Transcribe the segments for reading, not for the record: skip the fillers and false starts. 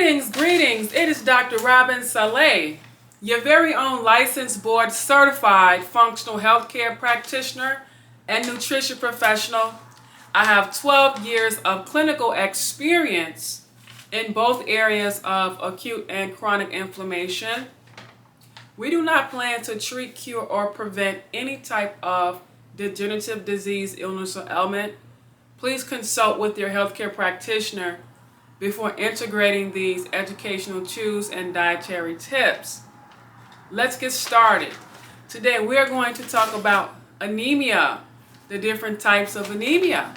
Greetings. It is Dr. Robin Saleh, your very own licensed board certified functional healthcare practitioner and nutrition professional. I have 12 years of clinical experience in both areas of acute and chronic inflammation. We do not plan to treat, cure, or prevent any type of degenerative disease, illness, or ailment. Please consult with your healthcare practitioner before integrating these educational tools and dietary tips. Let's get started. Today we are going to talk about anemia, the different types of anemia,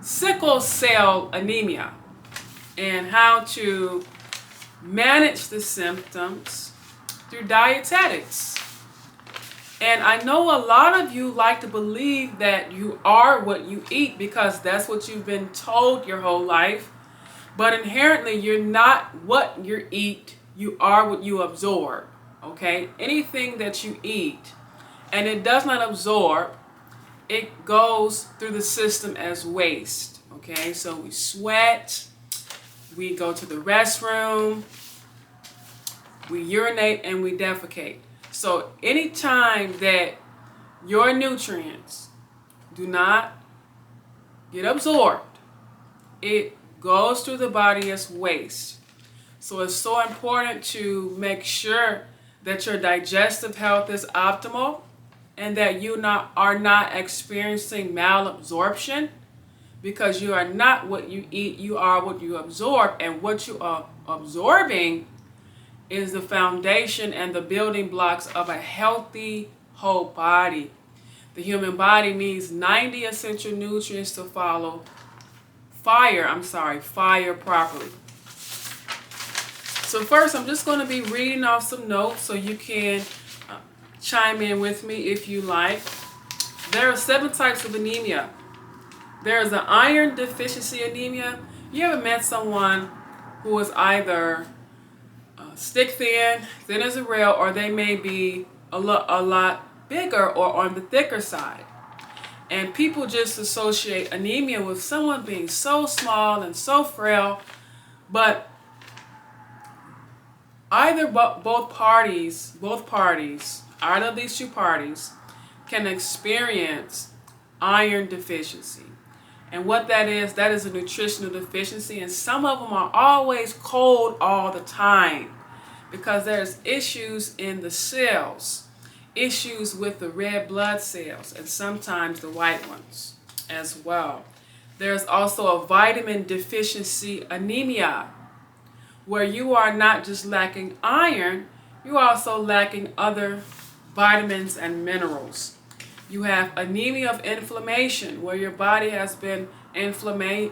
sickle cell anemia, and how to manage the symptoms through dietetics. And I know a lot of you like to believe that you are what you eat because that's what you've been told your whole life. But inherently, you're not what you eat, you are what you absorb, okay? Anything that you eat and it does not absorb, it goes through the system as waste, okay? So we sweat, we go to the restroom, we urinate, and we defecate. So anytime that your nutrients do not get absorbed, it goes through the body as waste. So it's so important to make sure that your digestive health is optimal and that you are not experiencing malabsorption, because you are not what you eat, you are what you absorb, and what you are absorbing is the foundation and the building blocks of a healthy whole body. The human body needs 90 essential nutrients to fire properly. So first, I'm just going to be reading off some notes so you can chime in with me if you like. There are 7 types of anemia. There is an iron deficiency anemia. You ever met someone who is either stick thin as a rail, or they may be a lot bigger or on the thicker side? And people just associate anemia with someone being so small and so frail, but both parties, out of these two parties, can experience iron deficiency. And what that is a nutritional deficiency, and some of them are always cold all the time because there's issues in the cells. Issues with the red blood cells and sometimes the white ones as well. There's also a vitamin deficiency anemia, where you are not just lacking iron, you're also lacking other vitamins and minerals. You have anemia of inflammation, where your body has been inflamed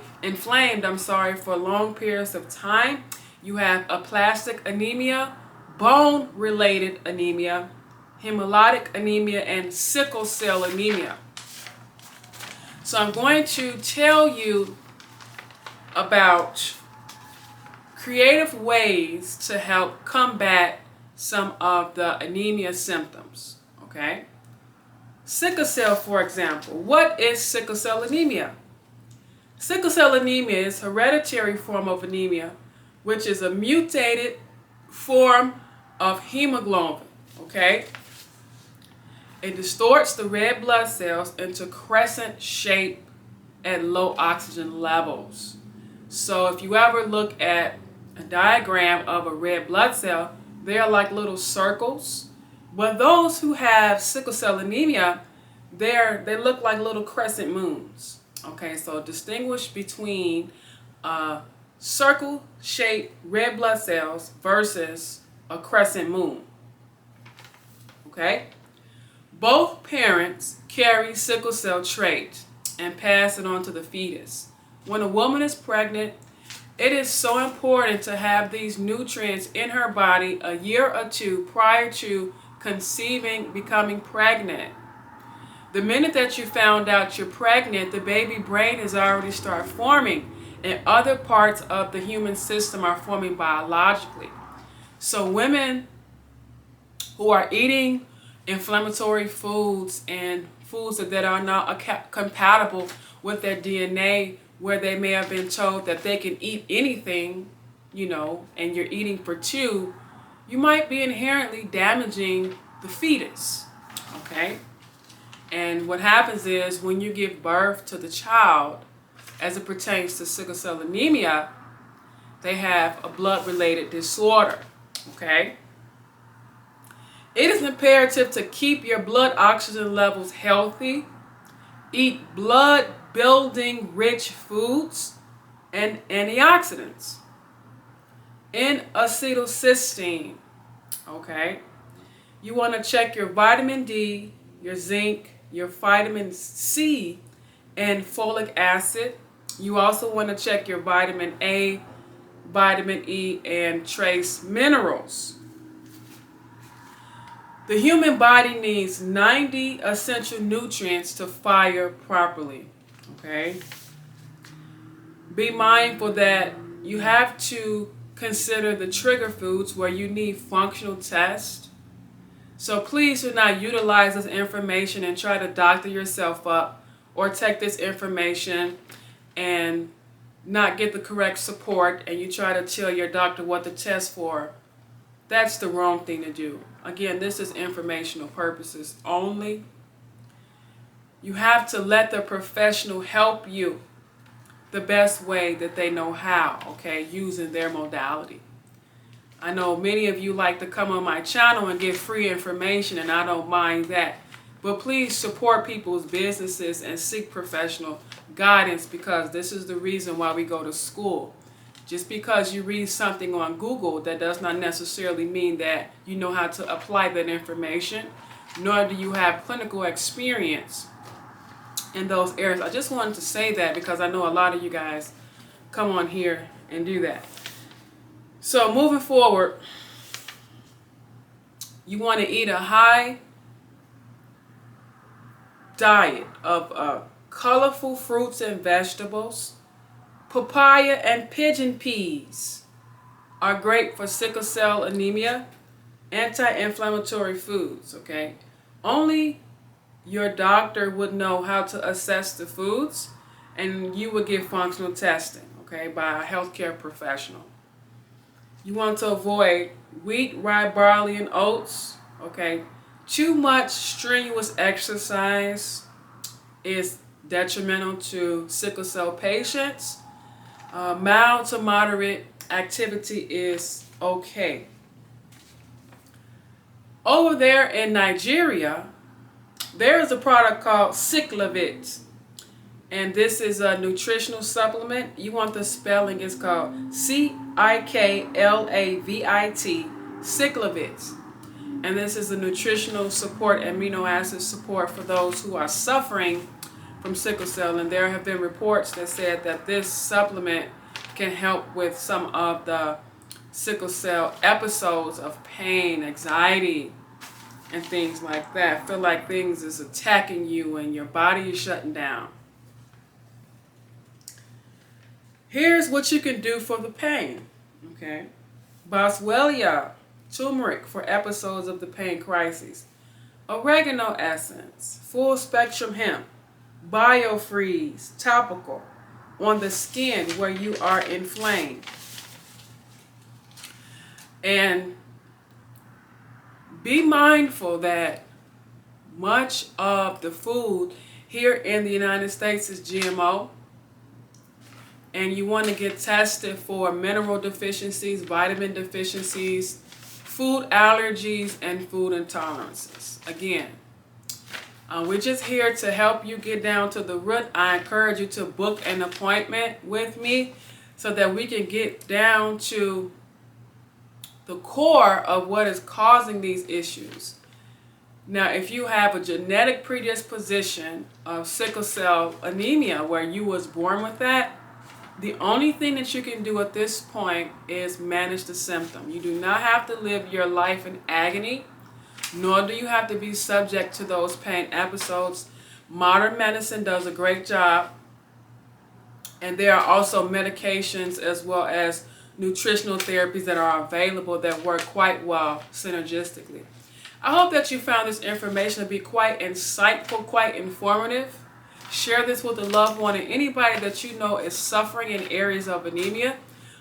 for long periods of time. You have aplastic anemia, bone-related anemia, hemolytic anemia, and sickle cell anemia. So I'm going to tell you about creative ways to help combat some of the anemia symptoms, okay? Sickle cell, for example. What is sickle cell anemia? Sickle cell anemia is a hereditary form of anemia, which is a mutated form of hemoglobin, okay? It distorts the red blood cells into crescent shape at low oxygen levels. So if you ever look at a diagram of a red blood cell, they are like little circles. But those who have sickle cell anemia, they look like little crescent moons. Okay, so distinguish between circle-shaped red blood cells versus a crescent moon. Okay? Both parents carry sickle cell trait and pass it on to the fetus. When a woman is pregnant, it is so important to have these nutrients in her body a year or two prior to becoming pregnant. The minute that you found out you're pregnant, the baby brain has already started forming, and other parts of the human system are forming biologically. So women who are eating inflammatory foods and foods that are not compatible with their DNA, where they may have been told that they can eat anything, and you're eating for two, you might be inherently damaging the fetus, okay? And what happens is when you give birth to the child, as it pertains to sickle cell anemia, they have a blood-related disorder, okay? It is imperative to keep your blood oxygen levels healthy, eat blood-building rich foods and antioxidants, N-acetylcysteine, okay? You want to check your vitamin D, your zinc, your vitamin C, and folic acid. You also want to check your vitamin A, vitamin E, and trace minerals. The human body needs 90 essential nutrients to fire properly, okay? Be mindful that you have to consider the trigger foods where you need functional tests. So please do not utilize this information and try to doctor yourself up or take this information and not get the correct support and you try to tell your doctor what to test for. That's the wrong thing to do. Again, this is informational purposes only. You have to let the professional help you the best way that they know how, okay, using their modality. I know many of you like to come on my channel and get free information, and I don't mind that. But please support people's businesses and seek professional guidance, because this is the reason why we go to school. Just because you read something on Google, that does not necessarily mean that you know how to apply that information, nor do you have clinical experience in those areas. I just wanted to say that because I know a lot of you guys come on here and do that. So moving forward, you want to eat a high diet of colorful fruits and vegetables. Papaya and pigeon peas are great for sickle cell anemia, anti-inflammatory foods, okay? Only your doctor would know how to assess the foods, and you would get functional testing, okay, by a healthcare professional. You want to avoid wheat, rye, barley, and oats, okay? Too much strenuous exercise is detrimental to sickle cell patients. Mild to moderate activity is okay. Over there in Nigeria, there is a product called Sickle, and this is a nutritional supplement. You want the spelling, it's called Ciklavit, Sickle. And this is a nutritional support, amino acid support for those who are suffering from sickle cell. And there have been reports that said that this supplement can help with some of the sickle cell episodes of pain, anxiety, and things like that. Feel like things is attacking you and your body is shutting down. Here's what you can do for the pain, okay? Boswellia, turmeric for episodes of the pain crises. Oregano essence, full spectrum hemp, biofreeze, topical, on the skin where you are inflamed. And be mindful that much of the food here in the United States is GMO. And you want to get tested for mineral deficiencies, vitamin deficiencies, food allergies, and food intolerances. Again, we're just here to help you get down to the root. I encourage you to book an appointment with me so that we can get down to the core of what is causing these issues. Now, if you have a genetic predisposition of sickle cell anemia where you was born with that, the only thing that you can do at this point is manage the symptom. You do not have to live your life in agony, nor do you have to be subject to those pain episodes. Modern medicine does a great job, and there are also medications as well as nutritional therapies that are available that work quite well synergistically. I hope that you found this information to be quite insightful, quite informative. Share this with a loved one and anybody that you know is suffering in areas of anemia.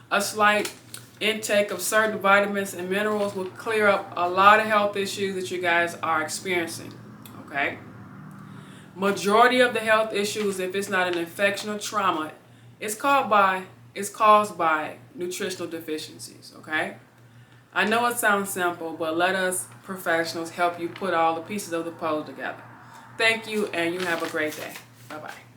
A slight intake of certain vitamins and minerals will clear up a lot of health issues that you guys are experiencing. Okay? Majority of the health issues, if it's not an infection or trauma, is caused by nutritional deficiencies. Okay? I know it sounds simple, but let us professionals help you put all the pieces of the puzzle together. Thank you, and you have a great day. Bye-bye.